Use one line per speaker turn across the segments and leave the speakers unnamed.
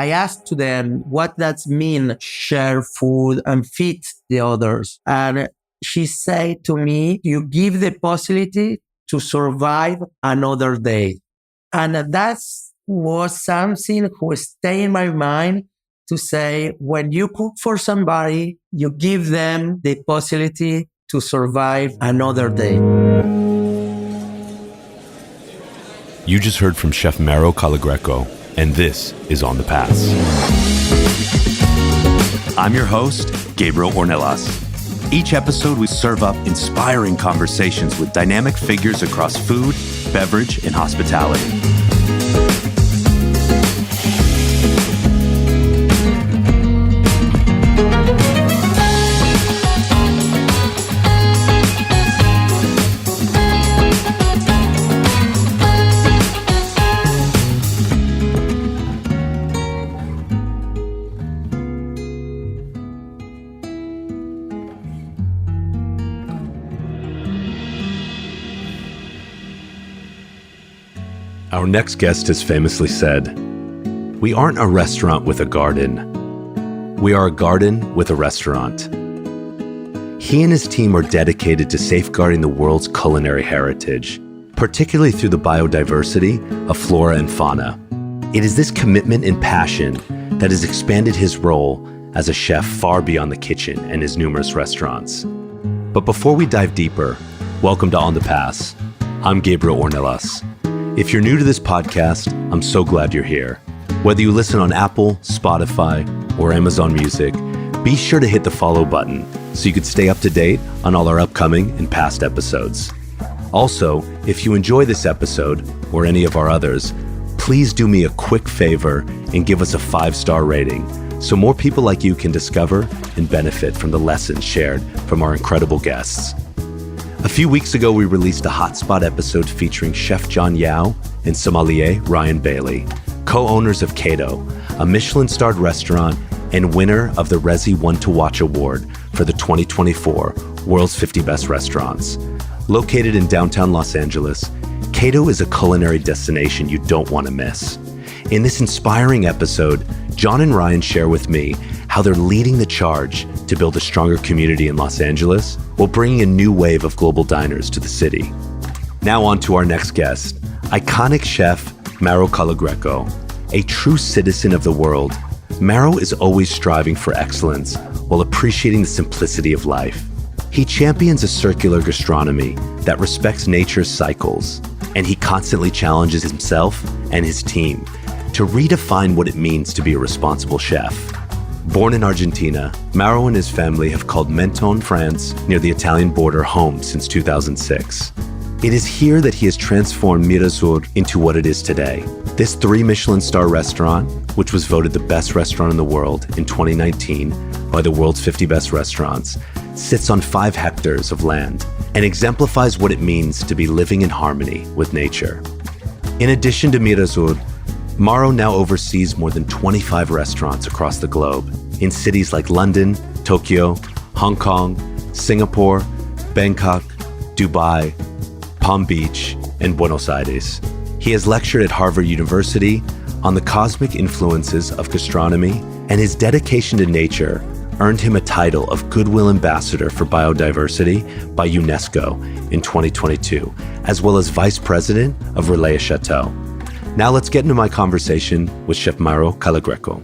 I asked to them, what does mean share food and feed the others? And she said to me, you give the possibility to survive another day. And that was something who stayed in my mind to say, when you cook for somebody, you give them the possibility to survive another day.
You just heard from Chef Mauro Colagreco, and this is On the Pass. I'm your host, Gabriel Ornelas. Each episode, we serve up inspiring conversations with dynamic figures across food, beverage, and hospitality. Our next guest has famously said, "We aren't a restaurant with a garden. We are a garden with a restaurant." He and his team are dedicated to safeguarding the world's culinary heritage, particularly through the biodiversity of flora and fauna. It is this commitment and passion that has expanded his role as a chef far beyond the kitchen and his numerous restaurants. But before we dive deeper, welcome to On the Pass. I'm Gabriel Ornelas. If you're new to this podcast, I'm so glad you're here. Whether you listen on Apple, Spotify, or Amazon Music, be sure to hit the follow button so you can stay up to date on all our upcoming and past episodes. Also, if you enjoy this episode or any of our others, please do me a quick favor and give us a 5-star rating so more people like you can discover and benefit from the lessons shared from our incredible guests. A few weeks ago, we released a hotspot episode featuring Chef John Yao and sommelier Ryan Bailey, co-owners of Cato, a Michelin-starred restaurant and winner of the Resy One to Watch Award for the 2024 World's 50 Best Restaurants. Located in downtown Los Angeles, Cato is a culinary destination you don't want to miss. In this inspiring episode, John and Ryan share with me how they're leading the charge to build a stronger community in Los Angeles while bringing a new wave of global diners to the city. Now on to our next guest, iconic chef Mauro Colagreco. A true citizen of the world, Mauro is always striving for excellence while appreciating the simplicity of life. He champions a circular gastronomy that respects nature's cycles, and he constantly challenges himself and his team to redefine what it means to be a responsible chef. Born in Argentina, Mauro and his family have called Menton, France, near the Italian border, home since 2006. It is here that he has transformed Mirazur into what it is today. This 3 Michelin star restaurant, which was voted the best restaurant in the world in 2019 by the world's 50 best restaurants, sits on 5 hectares of land and exemplifies what it means to be living in harmony with nature. In addition to Mirazur, Mauro now oversees more than 25 restaurants across the globe in cities like London, Tokyo, Hong Kong, Singapore, Bangkok, Dubai, Palm Beach, and Buenos Aires. He has lectured at Harvard University on the cosmic influences of gastronomy, and his dedication to nature earned him a title of Goodwill Ambassador for Biodiversity by UNESCO in 2022, as well as Vice President of Relais Chateau. Now let's get into my conversation with Chef Mauro Colagreco.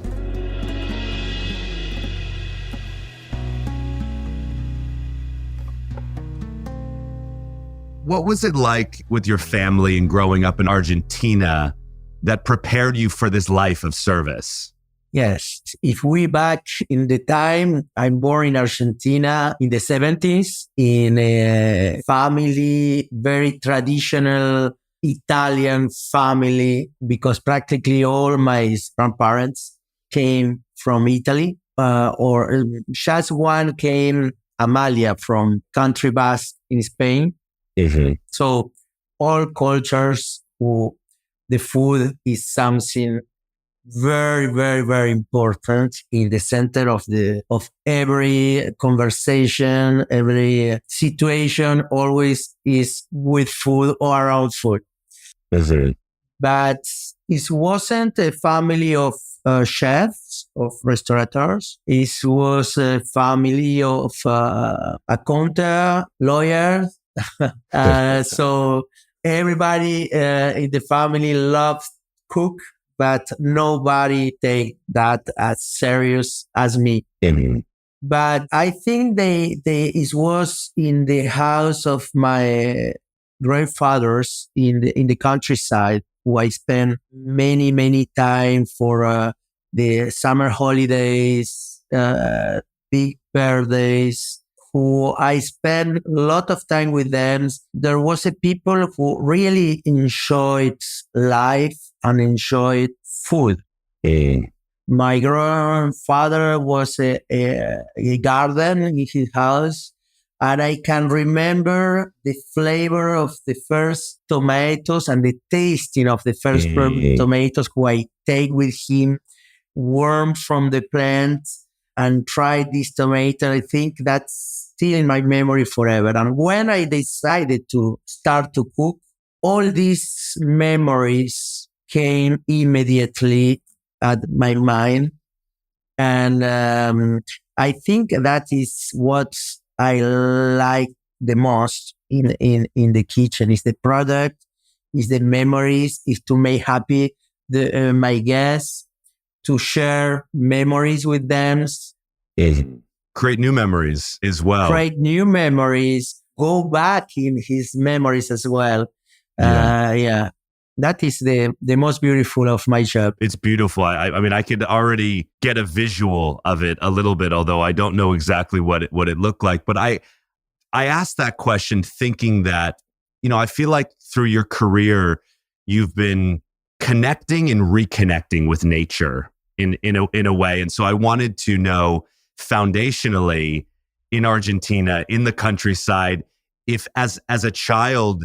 What was it like with your family and growing up in Argentina that prepared you for this life of service?
Yes. If we back in the time, I'm born in Argentina in the 70s in a family, very traditional Italian family, because practically all my grandparents came from Italy, or just one came, Amalia, from Country Basque in Spain.
Mm-hmm.
So all cultures, the food is something very, very, very important in the center of every conversation, every situation always is with food or around food.
Mm-hmm.
but it wasn't a family of chefs, of restaurateurs. It was a family of accountant, lawyers. So everybody in the family loves cook, but nobody take that as serious as me.
Mhm.
But I think it was in the house of my grandfathers in the countryside who I spent many time for the summer holidays, big birthdays, who I spent a lot of time with them. There was a people who really enjoyed life and enjoyed food.
Mm.
My grandfather was a garden in his house, and I can remember the flavor of the first tomatoes and the tasting of the first tomatoes who I take with him, warm from the plant, and try this tomato. I think that's still in my memory forever. And when I decided to start to cook, all these memories came immediately at my mind. And I think that is what I like the most in the kitchen is the product, is the memories, is to make happy my guests, to share memories with them.
Create new memories as well.
Create new memories, go back in his memories as well. Yeah. That is the most beautiful of my job.
It's beautiful. I mean, I could already get a visual of it a little bit, although I don't know exactly what it looked like. But I asked that question thinking that, I feel like through your career, you've been connecting and reconnecting with nature in a way. And so I wanted to know foundationally in Argentina, in the countryside, if as a child,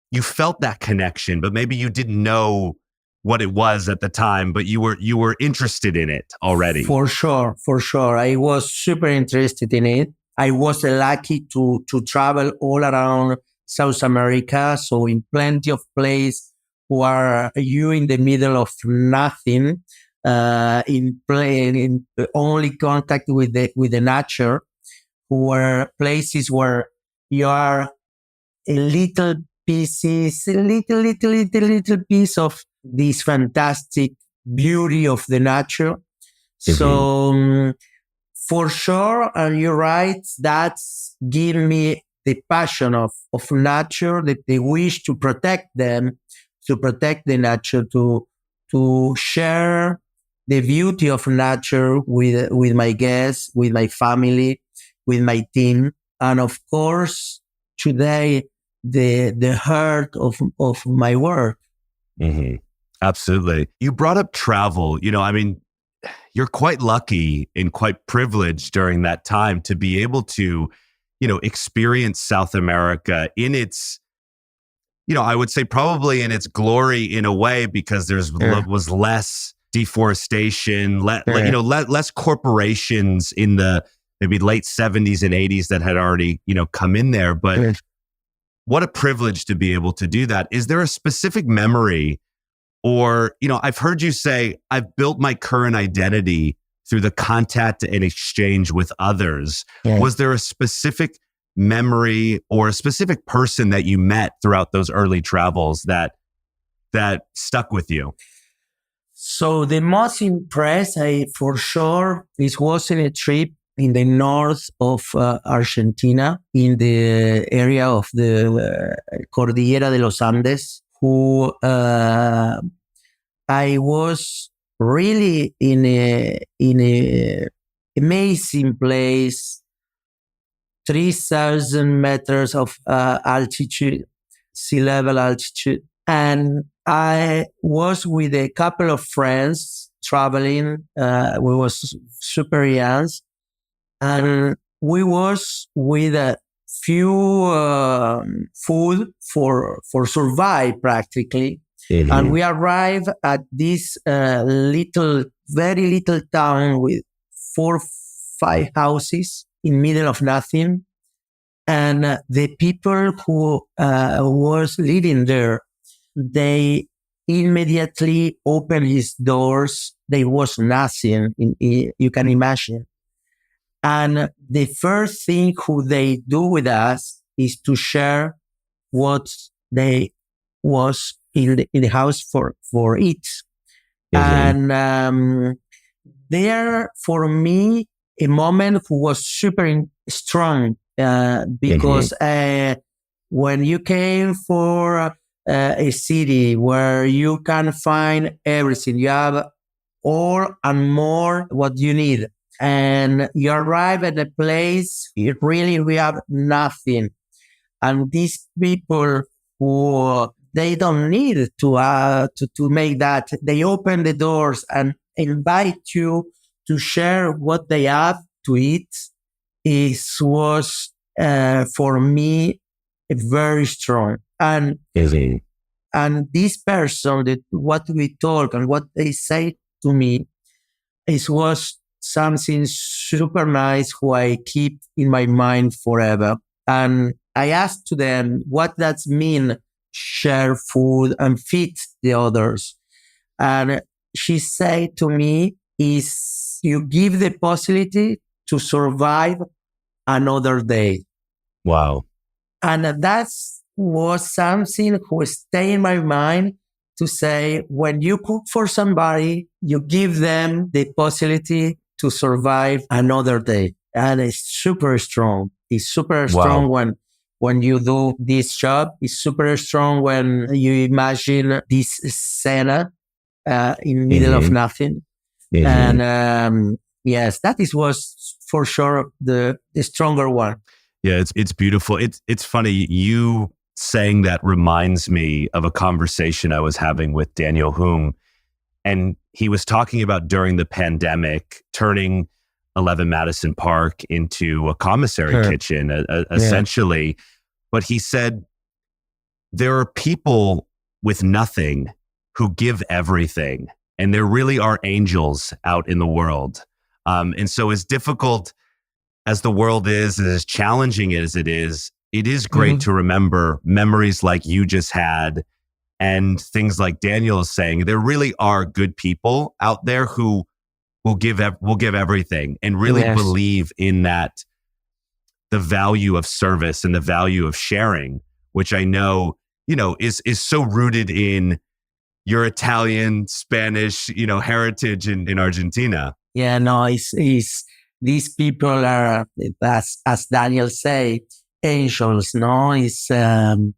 you felt that connection, but maybe you didn't know what it was at the time, but you were interested in it already.
For sure. I was super interested in it. I was lucky to travel all around South America. So in plenty of places where you in the middle of nothing, in only contact with the nature, where places where you are a little pieces, a little piece of this fantastic beauty of the nature. Mm-hmm. So for sure, and you're right, that's given me the passion of nature, the wish to protect them, to protect the nature, to share the beauty of nature with my guests, with my family, with my team. And of course, today, the heart of my work.
Mm-hmm. Absolutely. You brought up travel. I mean, you're quite lucky and quite privileged during that time to be able to, experience South America in its, I would say probably in its glory in a way, because was less deforestation, less corporations in the maybe late 70s and 80s that had already, come in there. But what a privilege to be able to do that. Is there a specific memory or, I've heard you say, I've built my current identity through the contact and exchange with others. Yeah. Was there a specific memory or a specific person that you met throughout those early travels that stuck with you?
So the most impressed, for sure, this was in a trip in the north of Argentina, in the area of the Cordillera de los Andes, who I was really in a amazing place, 3,000 meters of altitude, sea level altitude. And I was with a couple of friends traveling. We was super young. And we was with a few food for survive practically. Mm-hmm. And we arrived at this very little town with 4-5 houses in middle of nothing. And the people who was living there, they immediately opened his doors. There was nothing, you can imagine. And the first thing who they do with us is to share what they was in the house for it. And there, for me, a moment was super strong because when you came for a city where you can find everything, you have all and more what you need. And you arrive at a place, we have nothing. And these people who they don't need to make that. They open the doors and invite you to share what they have to eat. It was for me very strong. And this person, that what we talk and what they say to me, it was something super nice who I keep in my mind forever. And I asked to them, what does mean share food and feed the others? And she said to me, is you give the possibility to survive another day.
Wow.
And that was something who stayed in my mind, to say, when you cook for somebody, you give them the possibility to survive another day. And it's super strong. It's super strong when you do this job. It's super strong when you imagine this scena in middle of nothing. And yes, that was for sure the stronger one.
Yeah, it's beautiful. It's funny. You saying that reminds me of a conversation I was having with Daniel Hume. And he was talking about during the pandemic, turning 11 Madison Park into a commissary kitchen, essentially. But he said, there are people with nothing who give everything. And there really are angels out in the world. And so as difficult as the world is, and as challenging as it is great to remember memories like you just had, and things like Daniel is saying. There really are good people out there who will give everything, and really believe in that, the value of service and the value of sharing, which I know, is so rooted in your Italian, Spanish, heritage in Argentina.
Yeah, no, it's these people are, as Daniel say, angels. No, and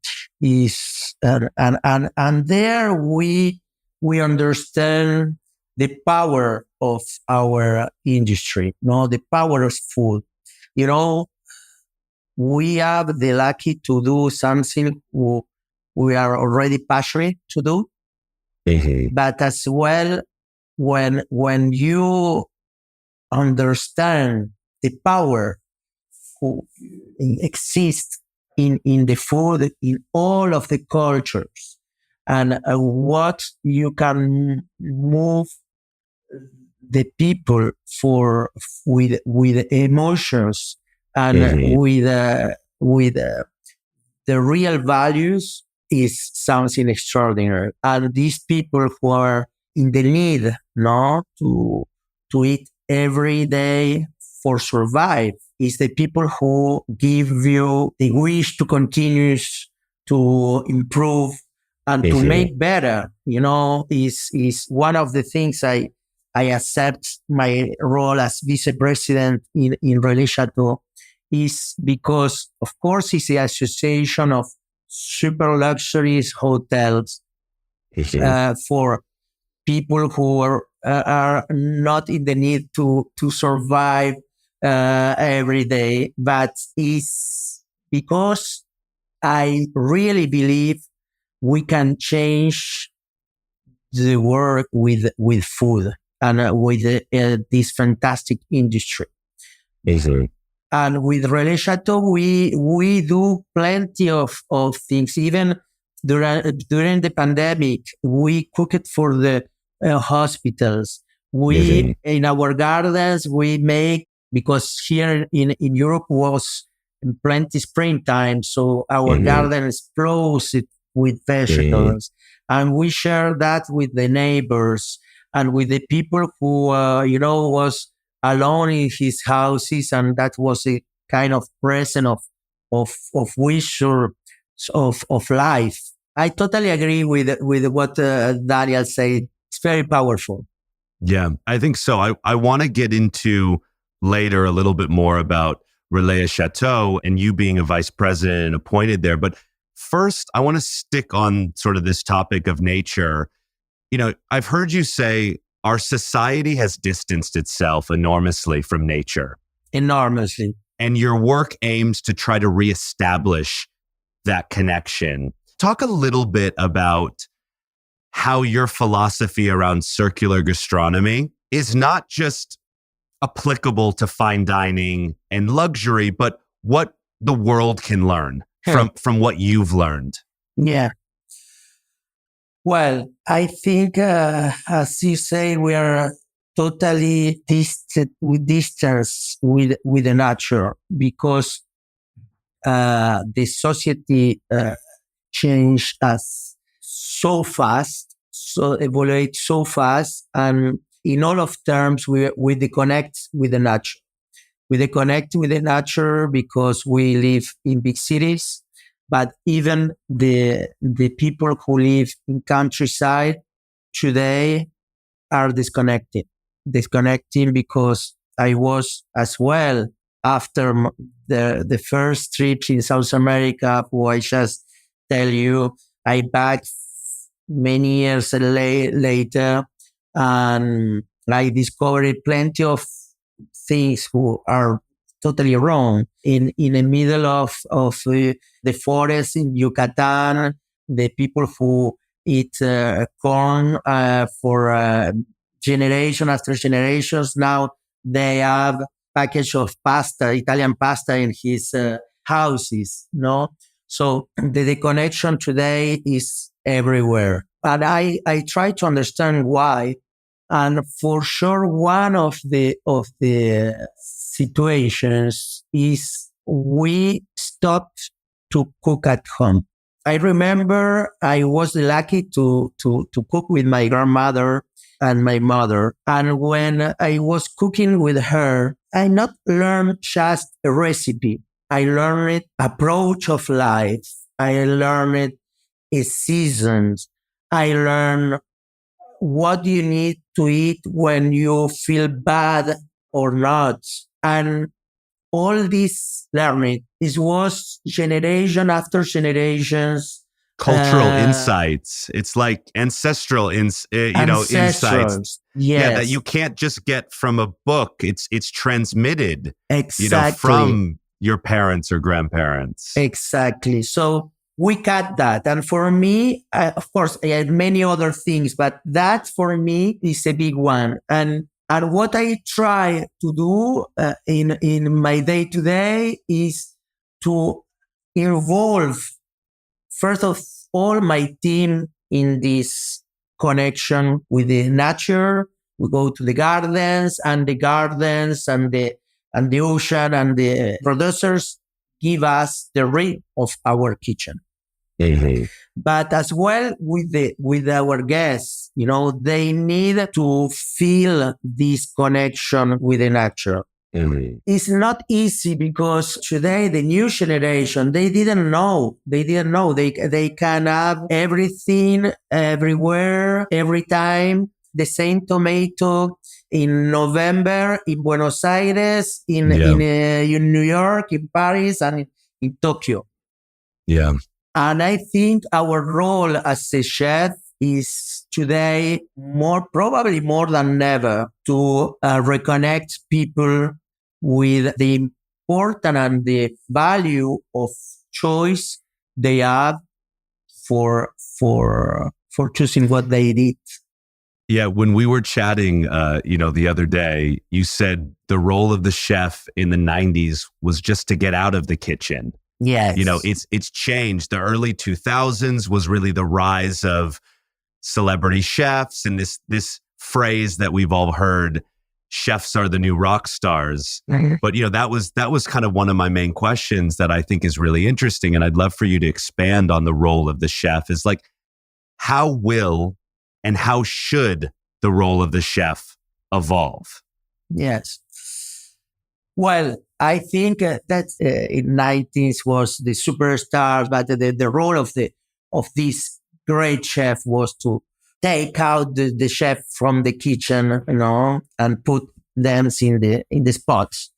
there we understand the power of our industry. No, the power of food. We have the lucky to do something we are already passionate to do. But as well, when you understand the power who exists in the food, in all of the cultures, and what you can move the people with emotions and with the real values, is something extraordinary. And these people who are in the need, to eat every day for survive, is the people who give you the wish to continue to improve and to make better. Is one of the things I accept my role as vice president in relation to, is because, of course, it's the association of super luxuries hotels for people who are not in the need to survive every day, but is because I really believe we can change the world with food and with this fantastic industry. And with relation to, we do plenty of things. Even during the pandemic, we cooked for the hospitals. We in our gardens we make, because here in Europe was plenty springtime, so our garden explodes with vegetables. And we share that with the neighbors and with the people who, was alone in his houses. And that was a kind of present of wish or of life. I totally agree with what Daniel said. It's very powerful.
Yeah, I think so. I want to get into later a little bit more about Relais Chateau and you being a vice president and appointed there. But first, I want to stick on sort of this topic of nature. I've heard you say our society has distanced itself enormously from nature.
Enormously.
And your work aims to try to reestablish that connection. Talk a little bit about how your philosophy around circular gastronomy is not just applicable to fine dining and luxury, but what the world can learn from what you've learned.
Yeah. Well, I think, as you say, we are totally distanced with the nature because the society changed us so fast, so evolved so fast, and in all of terms, we disconnect with the nature. We disconnect with the nature because we live in big cities, but even the people who live in countryside today are disconnecting because I was as well after the first trip in South America, who I just tell you, I back many years later, and I discovered plenty of things who are totally wrong. In the middle of the forest in Yucatan, the people who eat corn for generation after generations, now they have package of pasta, Italian pasta in his houses, no? So the connection today is everywhere. And I try to understand why. And for sure, one of the situations is we stopped to cook at home. I remember I was lucky to cook with my grandmother and my mother. And when I was cooking with her, I not learned just a recipe. I learned approach of life. I learned seasons. I learned what you need to eat when you feel bad or not. And all this learning, it was generation after generations.
Cultural insights. It's like ancestral insights.
Yes.
Yeah, that you can't just get from a book. It's transmitted,
exactly,
from your parents or grandparents.
Exactly. So we cut that. And for me, of course, I had many other things, but that for me is a big one. And what I try to do in my day to day is to involve, first of all, my team in this connection with the nature. We go to the gardens and the ocean, and the producers give us the rhythm of our kitchen.
Mm-hmm.
But as well with our guests, they need to feel this connection with the nature.
Mm-hmm.
It's not easy because today the new generation, they didn't know. They can have everything everywhere, every time. The same tomato in November in Buenos Aires, in New York, in Paris, and in Tokyo.
Yeah.
And I think our role as a chef is today probably more than ever to reconnect people with the importance and the value of choice they have for choosing what they eat.
Yeah, when we were chatting, the other day, you said the role of the chef in the 90s was just to get out of the kitchen.
Yes.
It's changed. The early 2000s was really the rise of celebrity chefs and this phrase that we've all heard, chefs are the new rock stars.
Mm-hmm.
But that was kind of one of my main questions that I think is really interesting, and I'd love for you to expand on the role of the chef. Is like, how will and how should the role of the chef evolve?
Yes. Well, I think that in 90s was the superstars, but the role of this great chef was to take out the chef from the kitchen, and put them in the spots.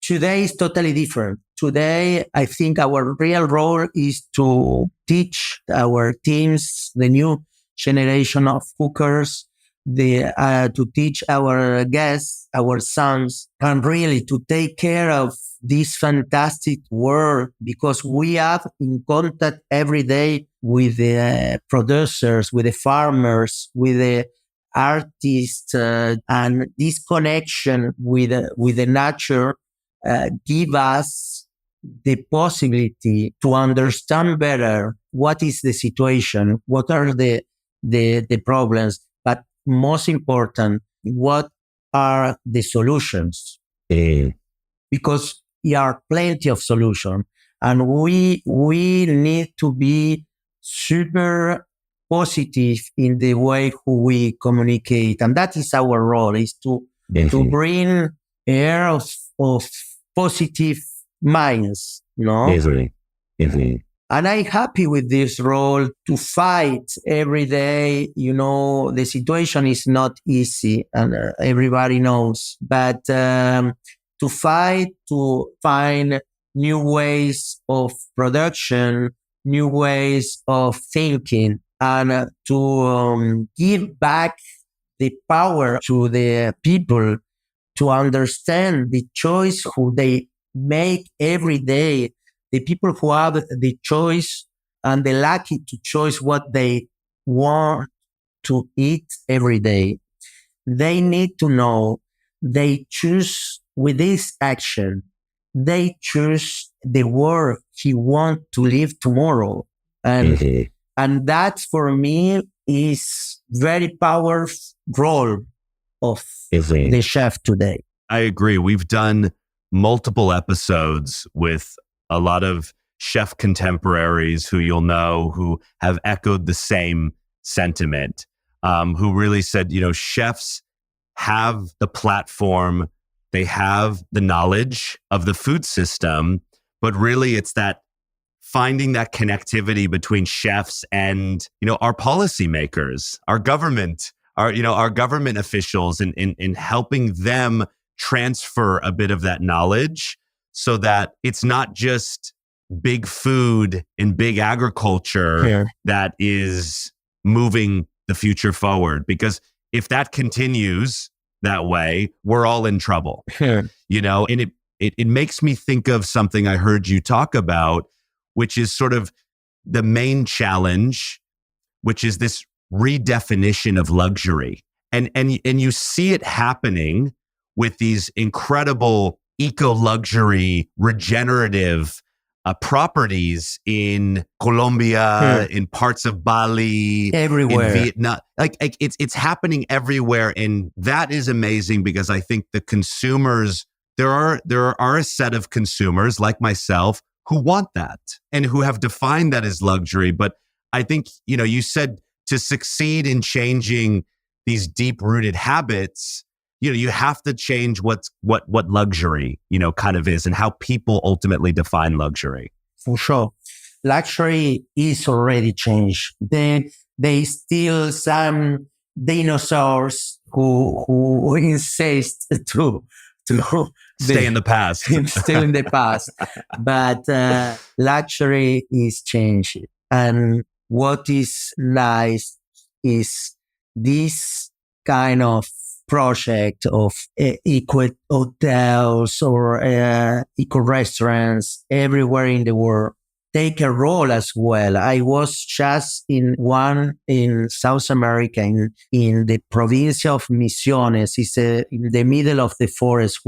Today is totally different. Today, I think our real role is to teach our teams, the new generation of cookers, to teach our guests, our sons, and really to take care of this fantastic world, because we have in contact every day with the producers, with the farmers, with the artists, and this connection with the nature give us the possibility to understand better what is the situation, what are the problems, but most important, what are the solutions? Because there are plenty of solutions, and we need to be super positive in the way who we communicate, and that is our role: is to bring air of positive minds, And I'm happy with this role to fight every day. The situation is not easy, and everybody knows, but to fight, to find new ways of production, new ways of thinking, and to give back the power to the people to understand the choice who they make every day, the people who have the choice and the lucky to choose what they want to eat every day. They need to know they choose with this action. They choose the world he want to live tomorrow. And that for me is very powerful role of the chef today.
I agree. We've done multiple episodes with a lot of chef contemporaries who you'll know who have echoed the same sentiment, who really said, chefs have the platform, they have the knowledge of the food system, but really it's that finding that connectivity between chefs and, our policymakers, our government, our government officials, in helping them transfer a bit of that knowledge so that it's not just big food and big agriculture that is moving the future forward. Because if that continues that way, we're all in trouble. And it makes me think of something I heard you talk about, which is sort of the main challenge, which is this redefinition of luxury. And you see it happening with these incredible eco-luxury, regenerative properties in Colombia, in parts of Bali,
everywhere,
in Vietnam. Like it's happening everywhere, and that is amazing because I think the consumers, there are a set of consumers like myself who want that and who have defined that as luxury. But I think you said to succeed in changing these deep-rooted habits, you have to change what luxury, kind of is and how people ultimately define luxury.
For sure. Luxury is already changed. They still some dinosaurs who insist to
stay in the past.
Still in the past. But luxury is changing. And what is nice is this kind of project of eco hotels or eco restaurants everywhere in the world take a role as well. I was just in one in South America, in the province of Misiones. It's in the middle of the forest.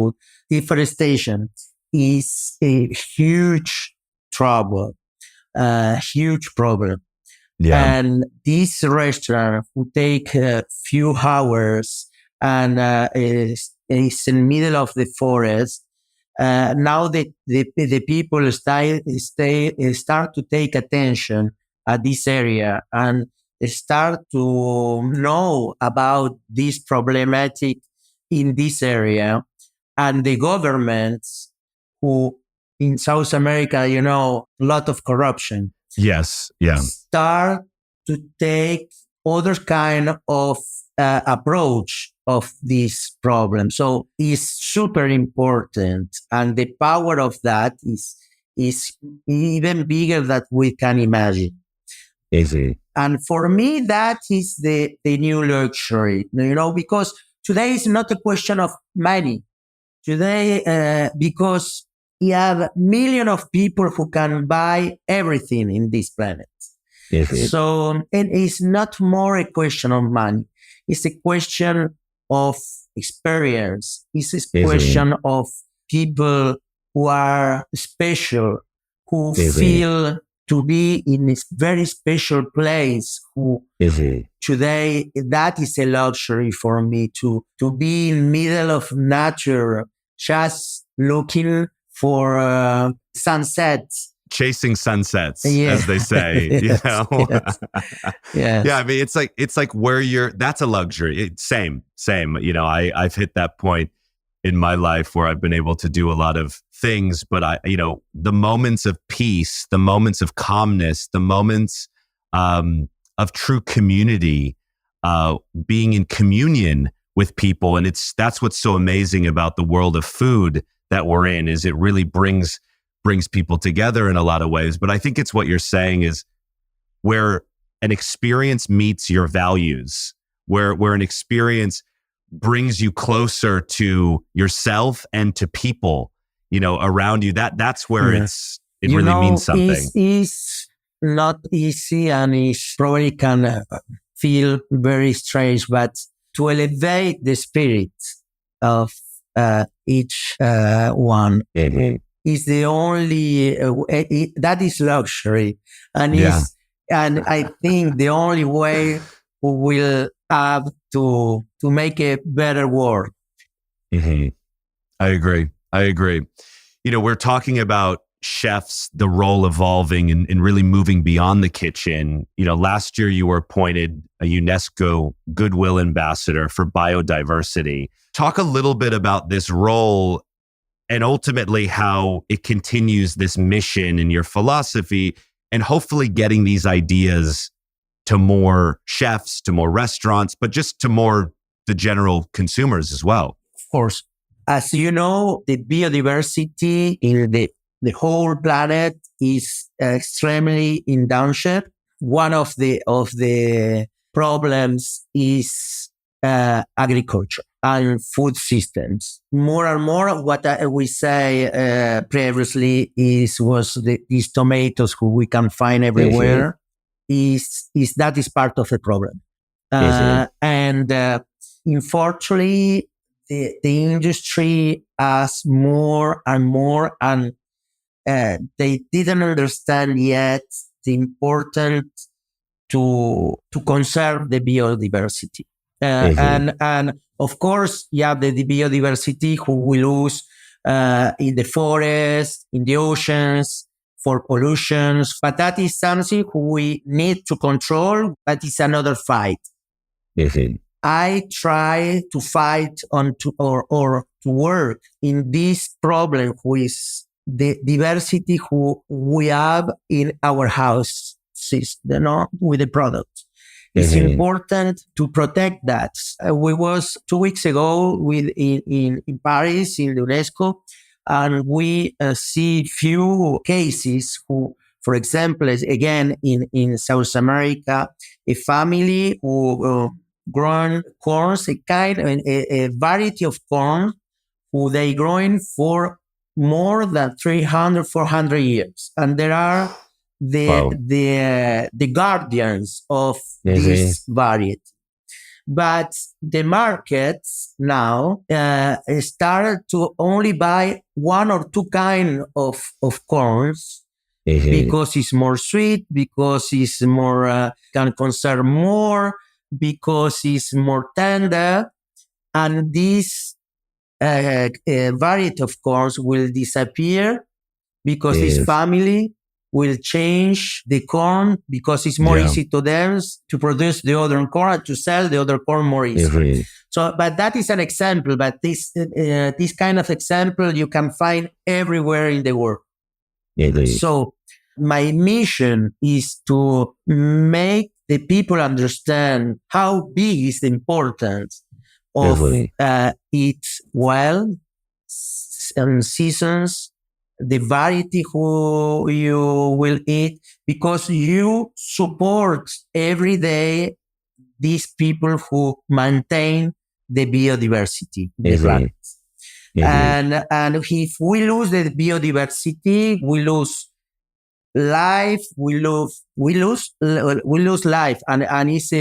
Deforestation is a huge trouble, huge problem. Yeah. And this restaurant will take a few hours and is in the middle of the forest. Now the people start to take attention at this area and start to know about this problematic in this area, and the governments who in South America, a lot of corruption,
Yes. Yeah.
start to take other kind of approach of this problem. So it's super important, and the power of that is even bigger than we can imagine.
Easy.
And for me, that is the new luxury, because today is not a question of money. Today, because you have millions of people who can buy everything in this planet.
Easy.
So it is not more a question of money. It's a question of experience. It's a question of people who are special, who feel to be in a very special place, who today, that is a luxury for me to be in middle of nature, just looking for sunsets.
Chasing sunsets, as they say,
Yes. Yes.
Yeah, I mean, it's like where that's a luxury. Same. I've hit that point in my life where I've been able to do a lot of things, but the moments of peace, the moments of calmness, the moments of true community, being in communion with people. And that's what's so amazing about the world of food that we're in, is it really brings people together in a lot of ways. But I think it's what you're saying is where an experience meets your values, where an experience brings you closer to yourself and to people, around you. That's where it really means something.
It's not easy, and it probably can feel very strange, but to elevate the spirit of each one is the only that is luxury, and and I think the only way we will have to make a better world.
Mm-hmm. I agree. We're talking about chefs, the role evolving and really moving beyond the kitchen. Last year you were appointed a UNESCO Goodwill Ambassador for biodiversity. Talk a little bit about this role and ultimately how it continues this mission and your philosophy, and hopefully getting these ideas to more chefs, to more restaurants, but just to more the general consumers as well.
Of course. As you know, the biodiversity in the whole planet is extremely endangered. One of the problems is agriculture and food systems. More and more, what we say previously was these tomatoes who we can find everywhere. Is that is part of the problem. And unfortunately, the industry has more and more, and they didn't understand yet the importance to conserve the biodiversity. And of course, you have the biodiversity who we lose in the forest, in the oceans, for pollutions, but that is something we need to control. That is another fight. I try to fight or to work in this problem with the diversity who we have in our house system, with the products. It's important to protect that. We was 2 weeks ago in Paris, in UNESCO, and we see few cases who, for example, again, in South America, a family who grown corns, a variety of corn who they growing for more than 300, 400 years. And there are the guardians of this variety. But the markets now started to only buy one or two kind of corns because it's more sweet, because it's more can conserve more, because it's more tender, and this variety of corns will disappear because this family will change the corn because it's more easy to them to produce the other corn and to sell the other corn more easily. So, but that is an example. But this kind of example you can find everywhere in the world. So my mission is to make the people understand how big is the importance of eat well and seasons, the variety who you will eat, because you support every day these people who maintain the biodiversity, the planet. And if we lose the biodiversity, we lose life, we lose life, and it's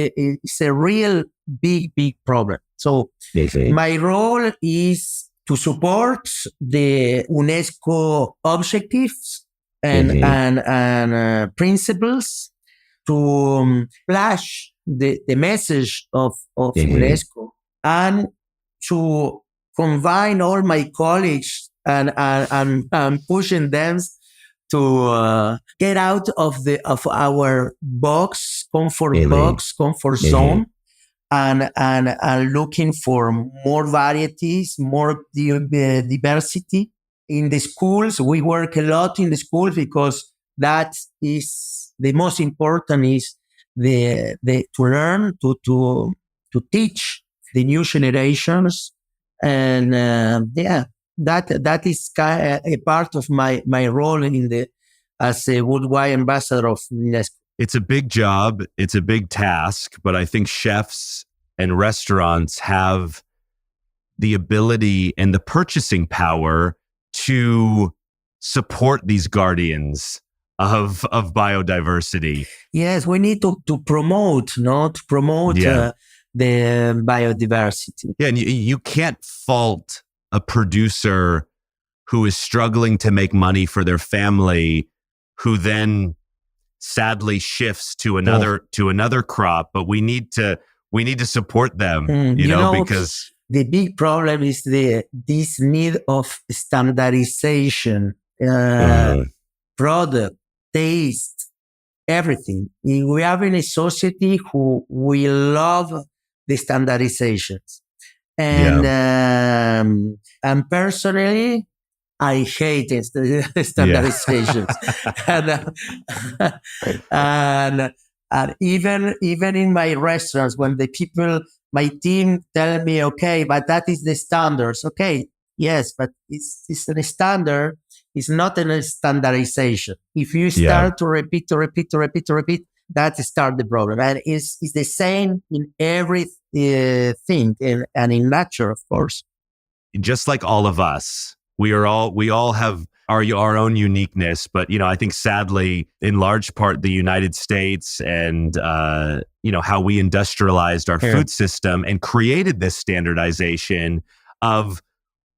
a real big problem. So my role is to support the UNESCO objectives and principles, to flash the message of UNESCO, and to combine all my colleagues and pushing them to get out of our comfort zone, and looking for more varieties, more diversity. In the schools, we work a lot in the schools because that is the most important, is the to learn, to teach the new generations. And that is a part of my role as a worldwide ambassador of UNESCO.
It's a big job. It's a big task, but I think chefs and restaurants have the ability and the purchasing power to support these guardians of biodiversity.
Yes, we need to promote the biodiversity.
Yeah, and you can't fault a producer who is struggling to make money for their family, who then sadly shifts to another crop. But we need to support them, because
the big problem is this need of standardization, product, taste, everything. We are in a society who we love the standardizations, and personally, I hate standardizations, and even in my restaurants, when my team tell me, okay, but that is the standards. Okay, yes, but it's a standard. It's not a standardization. If you start to repeat, that start the problem. And it's the same in every thing, and in nature, of course.
Just like all of us, we all have our own uniqueness. But, I think sadly, in large part, the United States and, how we industrialized our food system and created this standardization of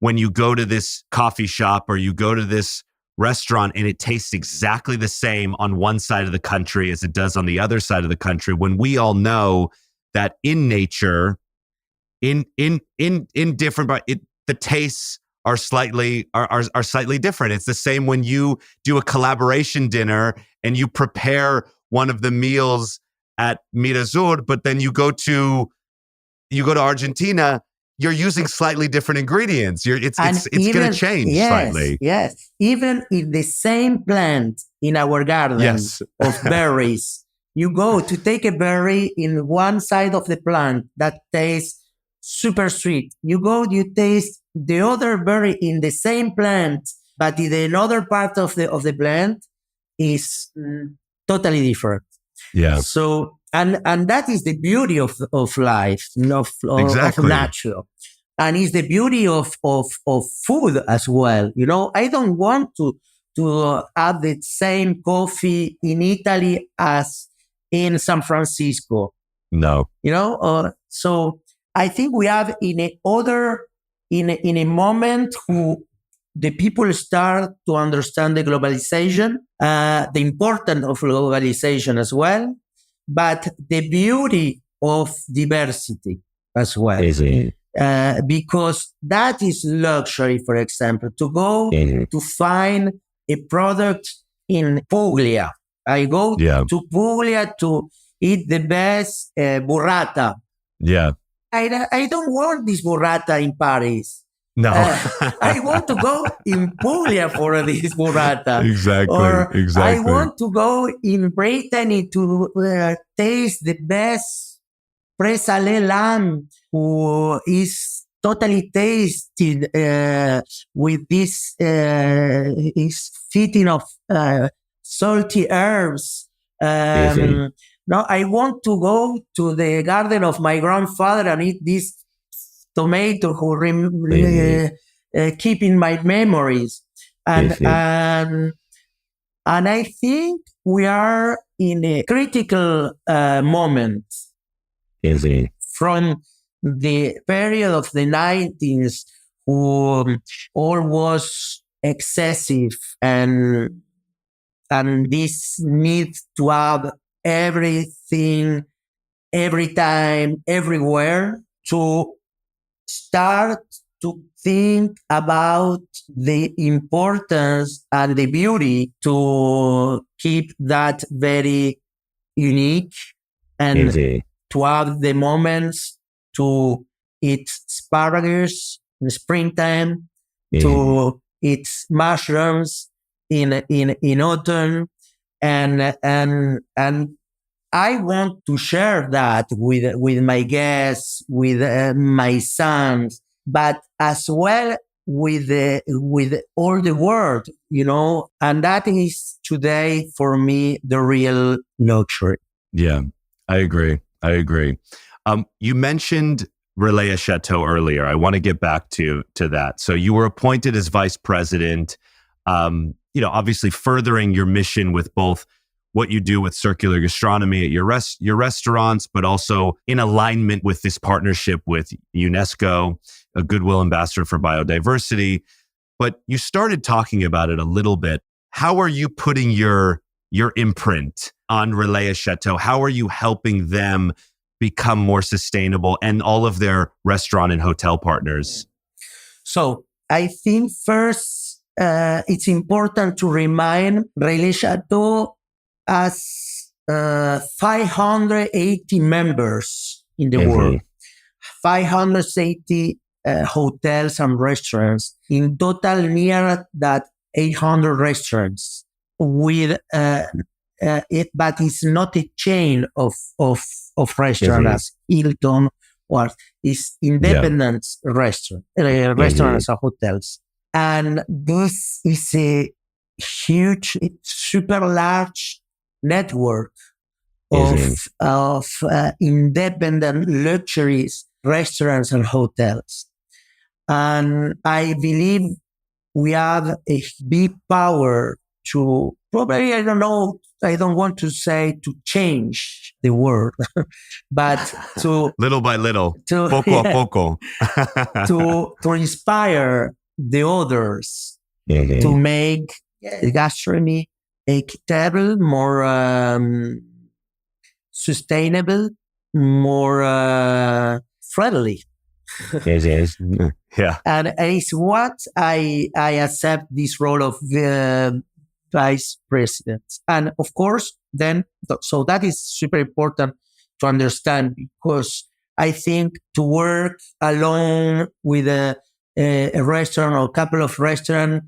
when you go to this coffee shop or you go to this restaurant and it tastes exactly the same on one side of the country as it does on the other side of the country, when we all know that in nature, in different, but the tastes are slightly different. It's the same when you do a collaboration dinner and you prepare one of the meals at Mirazur, but then you go to Argentina, you're using slightly different ingredients. It's going to change slightly.
Yes, even in the same plant in our garden of berries, you go to take a berry in one side of the plant that tastes super sweet. You taste the other berry in the same plant, but in another part of the plant is totally different.
Yeah.
So, and that is the beauty of life, of nature. And it's the beauty of food as well. I don't want to have the same coffee in Italy as in San Francisco.
No.
So I think we have in a moment who the people start to understand the globalization, the importance of globalization as well, but the beauty of diversity as well. Because that is luxury, for example, to go to find a product in Puglia. I go
Yeah.
to Puglia to eat the best burrata.
Yeah.
I don't want this burrata in Paris.
No.
I want to go in Puglia for this burrata.
Exactly.
Or I
Exactly.
want to go in Brittany to taste the best pré-salé lamb, who is totally tasted with this is fitting of salty herbs.
Amazing.
No, I want to go to the garden of my grandfather and eat this tomato who keep in my memories. And,
Amazing.
and I think we are in a critical moment
Amazing.
from the period of the 90s, who all was excessive, and this need to have everything, every time, everywhere, to start to think about the importance and the beauty to keep that very unique, and
Amazing.
to have the moments to eat asparagus in the springtime, to eat mushrooms in autumn, and I want to share that with my guests, with my sons, but as well with all the world, and that is today for me the real luxury.
Yeah, I agree. You mentioned Relais Chateau earlier. I want to get back to that. So you were appointed as vice president, obviously furthering your mission with both what you do with circular gastronomy at your restaurants, but also in alignment with this partnership with UNESCO, a Goodwill Ambassador for Biodiversity. But you started talking about it a little bit. How are you putting your imprint on Relais Chateau? How are you helping them become more sustainable, and all of their restaurant and hotel partners?
So I think first, it's important to remind Relais Chateau as 580 members in the world, 580 hotels and restaurants. In total, near that 800 restaurants with but it's not a chain of restaurants as Hilton, or it's independent restaurants or hotels. And this is a huge, super large network of independent luxuries, restaurants and hotels. And I believe we have a big power to probably, I don't want to say to change the world, but to
little by little, poco a poco,
to inspire the others to make gastronomy equitable, more sustainable, more friendly.
Yes. Yeah.
And it's what I accept this role of vice president. And of course, then, so that is super important to understand, because I think to work alone with a restaurant or a couple of restaurants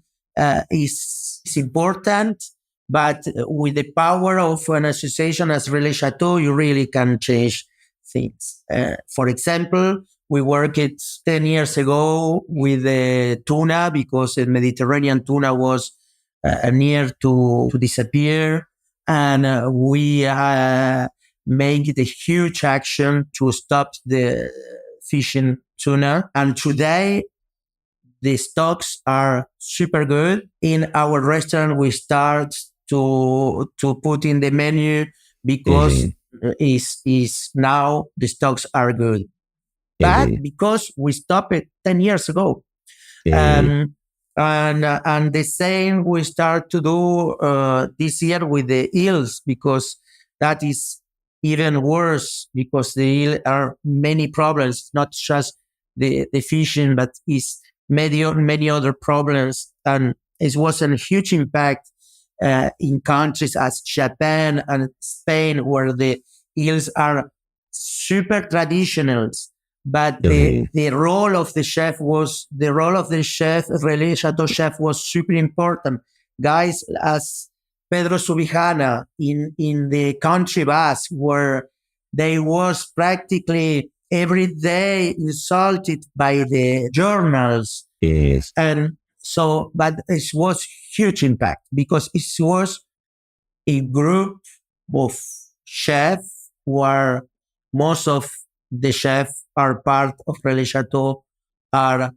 is important, but with the power of an association as Relais Chateau, you really can change things. For example, we worked 10 years ago with the tuna, because the Mediterranean tuna was near to disappear. And we made a huge action to stop the fishing tuna. And today, the stocks are super good. In our restaurant, we start to put in the menu, because is now the stocks are good. But because we stopped it 10 years ago. And the same we start to do this year with the eels, because that is even worse, because the eel are many problems, not just the fishing, but is many other problems. And it was a huge impact in countries as Japan and Spain, where the eels are super traditional. But the role of the Relais Chateau chef was super important. Guys, as Pedro Subijana in the country Basque, where they was practically every day insulted by the journals.
Yes.
And so, but it was huge impact because it was a group of chefs where most of the chefs are part of Relais Chateau, are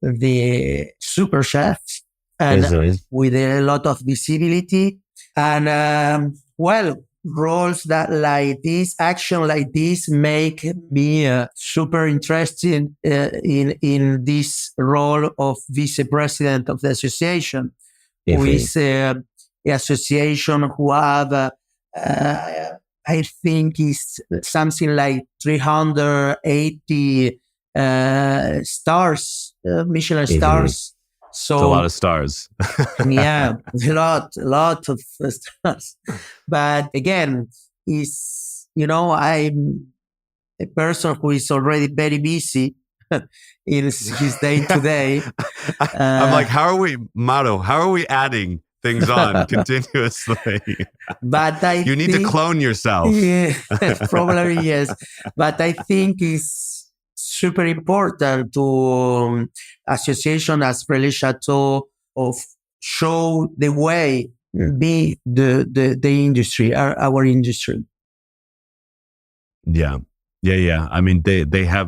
the super chefs, and with a lot of visibility. And roles that like this, action like this, make me super interested in this role of vice president of the association, who is the association who have, I think, is something like 380 stars, Michelin stars.
So it's a lot of stars.
Yeah, a lot of stars. But again, I'm a person who is already very busy in his day to day.
I'm like, Mauro, how are we adding things on continuously?
But
you need to clone yourself.
Yeah, probably yes. But I think it's super important to association as Relais Chateau of show the way, be the industry, our industry.
Yeah. I mean, they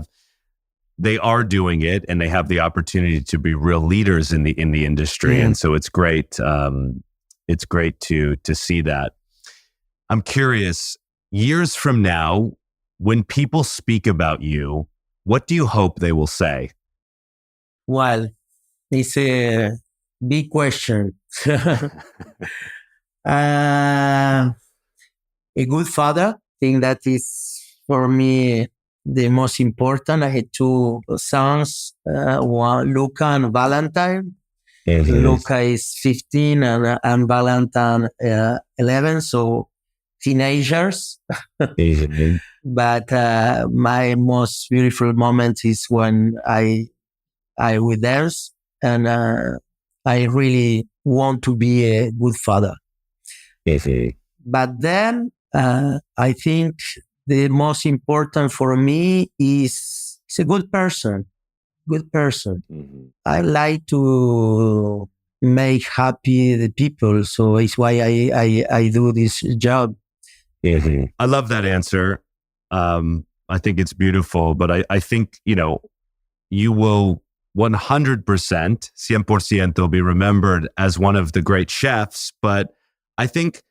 are doing it, and they have the opportunity to be real leaders in the industry, and so it's great. It's great to see that. I'm curious, years from now, when people speak about you, what do you hope they will say?
Well, it's a big question. A good father, I think that is for me the most important. I had two sons, one, Luca and Valentine. Luca is 15 and Valentine 11, so teenagers. But my most beautiful moment is when I with theirs, and I really want to be a good father. But then I think the most important for me is a good person. I like to make happy the people, so it's why I do this job.
I love that answer. I think it's beautiful, but I think, you will 100%, 100% be remembered as one of the great chefs, but I think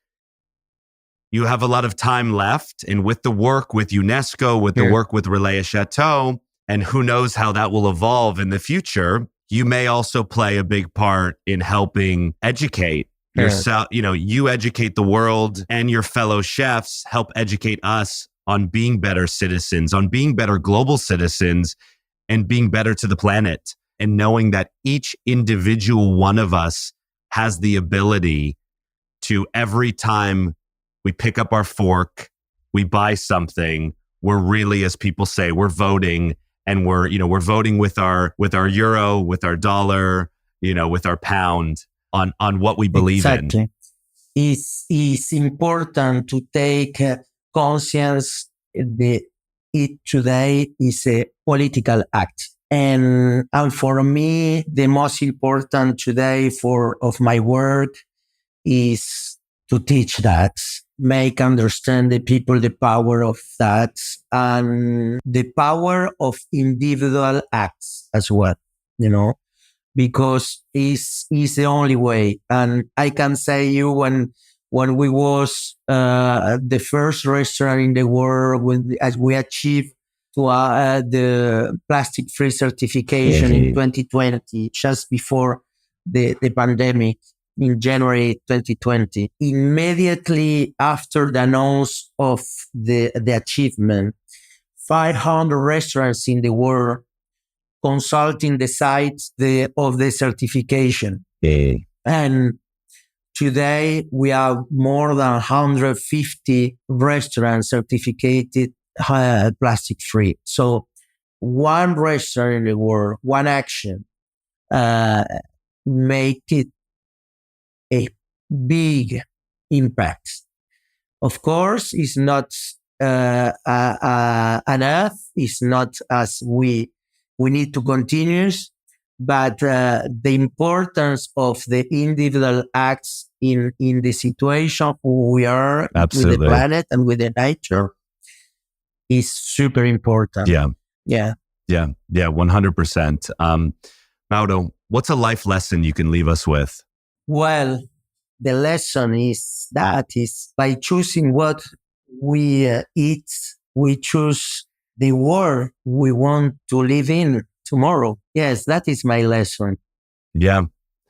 you have a lot of time left, and with the work with UNESCO, with the work with Relais Chateau, and who knows how that will evolve in the future, you may also play a big part in helping educate yourself. You educate the world, and your fellow chefs help educate us on being better citizens, on being better global citizens, and being better to the planet, and knowing that each individual one of us has the ability to, every time we pick up our fork, we buy something, we're really, as people say, we're voting, and we're voting with our euro, with our dollar, with our pound on what we believe in.
It's important to take conscience that it today is a political act. And for me, the most important today of my work is to teach that, make understand the people the power of that, and the power of individual acts as well, because it's the only way. And I can say you, when we was the first restaurant in the world, as we achieved to the plastic-free certification in 2020, just before the pandemic, in January 2020. Immediately after the announce of the achievement, 500 restaurants in the world consulting the sites of the certification. And today we have more than 150 restaurants certificated plastic free. So one restaurant in the world, one action, make it a big impact. Of course, it's not enough. It's not as we need to continue, but the importance of the individual acts in the situation we are
Absolutely.
with the planet and with the nature is super important.
Yeah.
100%.
Mauro, what's a life lesson you can leave us with?
Well, the lesson is by choosing what we eat, we choose the world we want to live in tomorrow. Yes, that is my lesson.
Yeah.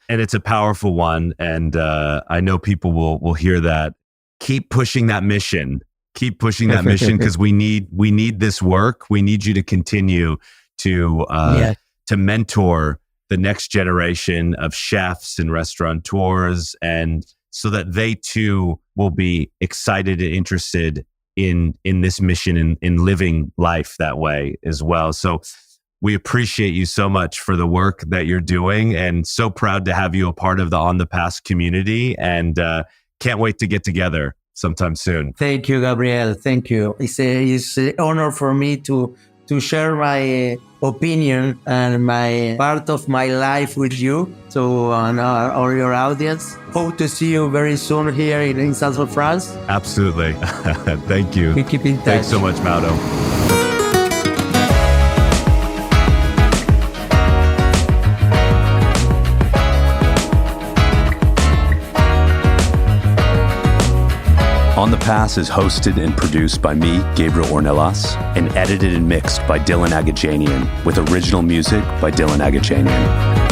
And it's a powerful one. And I know people will hear that. Keep pushing that mission. Keep pushing that mission, because we need this work. We need you to continue to mentor the next generation of chefs and restaurateurs, and so that they too will be excited and interested in this mission, in living life that way as well. So we appreciate you so much for the work that you're doing, and so proud to have you a part of the On the Pass community, and can't wait to get together sometime soon.
Thank you, Gabriel. Thank you. It's an honor for me to share my opinion and my part of my life with you, or your audience. Hope to see you very soon here in Southern France.
Absolutely. Thank you.
We keep in touch.
Thanks so much, Mauro. On the Pass is hosted and produced by me, Gabriel Ornelas, and edited and mixed by Dylan Agajanian, with original music by Dylan Agajanian.